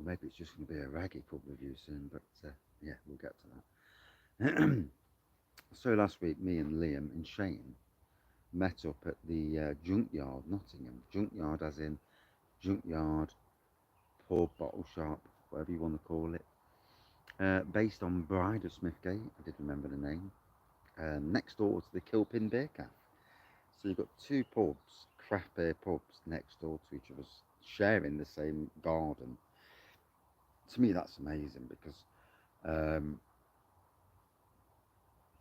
maybe it's just going to be a raggy pub review soon, but yeah, we'll get to that. So last week, me and Liam and Shane met up at the Junkyard, Nottingham. Junkyard as in Junkyard, pub, bottle shop, whatever you want to call it. Based on Bride of Smithgate, I did remember the name. Next door to the Kilpin Beer Cafe. So you've got two pubs, craft beer pubs, next door to each other, sharing the same garden. To me, that's amazing because um,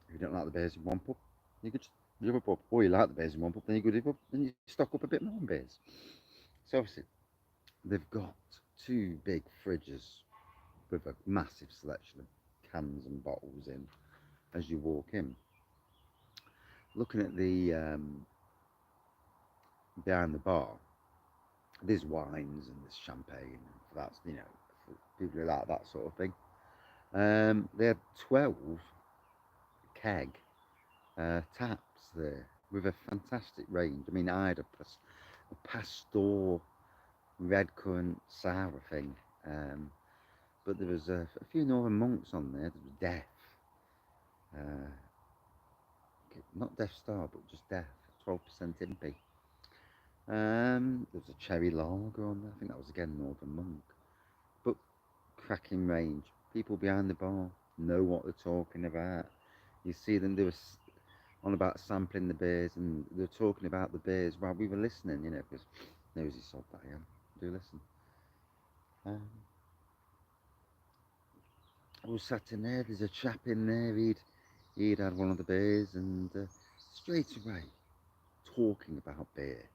if you don't like the beers in one pub, you go to the other pub. Or you like the beers in one pub, then you go to the pub, and you stock up a bit more on beers. So obviously, they've got two big fridges with a massive selection of cans and bottles in as you walk in. Looking at the behind the bar, there's wines and there's champagne. That's for people who like that sort of thing. They had 12 keg taps there with a fantastic range. I mean, I had a pastor red currant sour thing, but there was a few Northern monks on there. There was Death, uh, not Death Star, but just Death, 12% impy. There was a cherry lager on there. I think that was again Northern Monk. But cracking range. People behind the bar know what they're talking about. You see them do on about sampling the beers, and they're talking about the beers while we were listening. Because nosy sod that I am. Do listen. I was sat in there. There's a chap in there. He'd had one of the beers, and straight away talking about beer.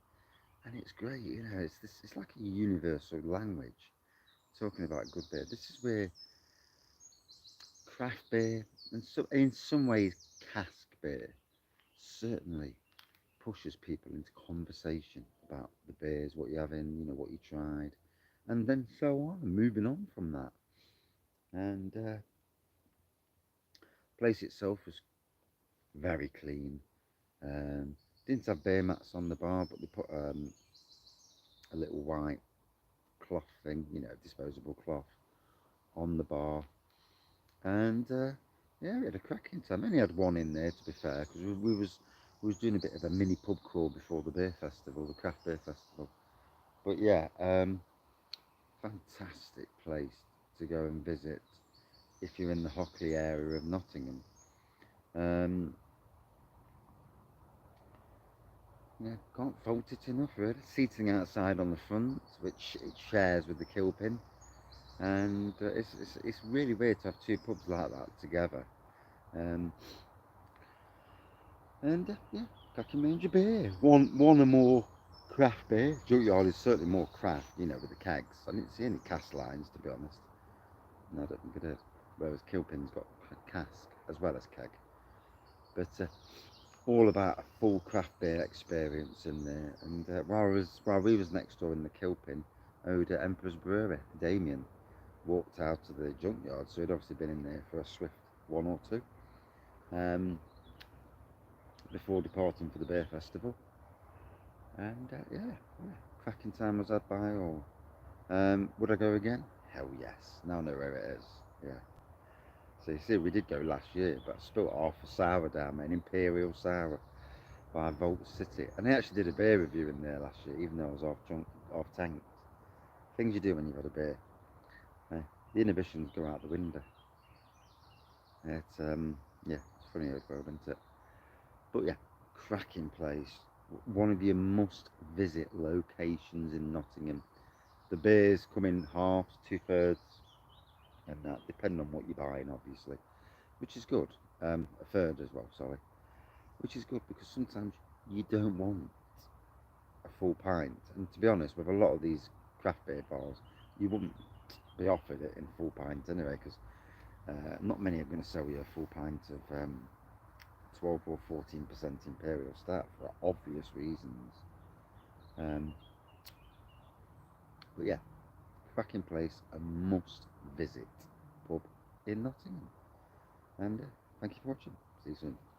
And it's great, it's like a universal language talking about good beer. This is where craft beer and in some ways cask beer certainly pushes people into conversation about the beers, what you're having, what you tried, and then so on, moving on from that. And place itself was very clean. Um, didn't have beer mats on the bar, but they put a little white cloth thing, disposable cloth on the bar, and yeah, we had a cracking time. Only had one in there, to be fair, because we was doing a bit of a mini pub crawl before the beer festival, the craft beer festival. But yeah, fantastic place to go and visit if you're in the Hockley area of Nottingham. Um, yeah, can't fault it enough, really. Seating outside on the front, which it shares with the Kilpin, and it's really weird to have two pubs like that together. Um, and yeah, cracking range of beer. One or more craft beer. Junkyard is certainly more craft, with the kegs. I didn't see any cask lines, to be honest. No, I don't think I did. Whereas Kilpin's got cask as well as keg. But all about a full craft beer experience in there. And while we was next door in the Kilpin, owed Emperor's Brewery, Damien walked out of the Junkyard, so he'd obviously been in there for a swift one or two. Before departing for the beer festival, and yeah, cracking time was had by all. Would I go again? Hell yes. Now I know where it is. Yeah. So you see, we did go last year, but I spilt half a sour down there, an Imperial Sour by Vault City, and I actually did a beer review in there last year, even though I was half drunk, half tanked. Things you do when you've had a beer. Uh, the inhibitions go out the window. It's yeah, it's funny how it goes, isn't it? But yeah, cracking place. One of your must visit locations in Nottingham. The beers come in halves, 2/3, and that, depending on what you're buying, obviously, which is good. A third as well, sorry, which is good because sometimes you don't want a full pint. And to be honest, with a lot of these craft beer bars, you wouldn't be offered it in full pint anyway, because not many are going to sell you a full pint of 12 or 14% Imperial Stout for obvious reasons. Um, but yeah, cracking place, a must visit pub in Nottingham. And thank you for watching. See you soon.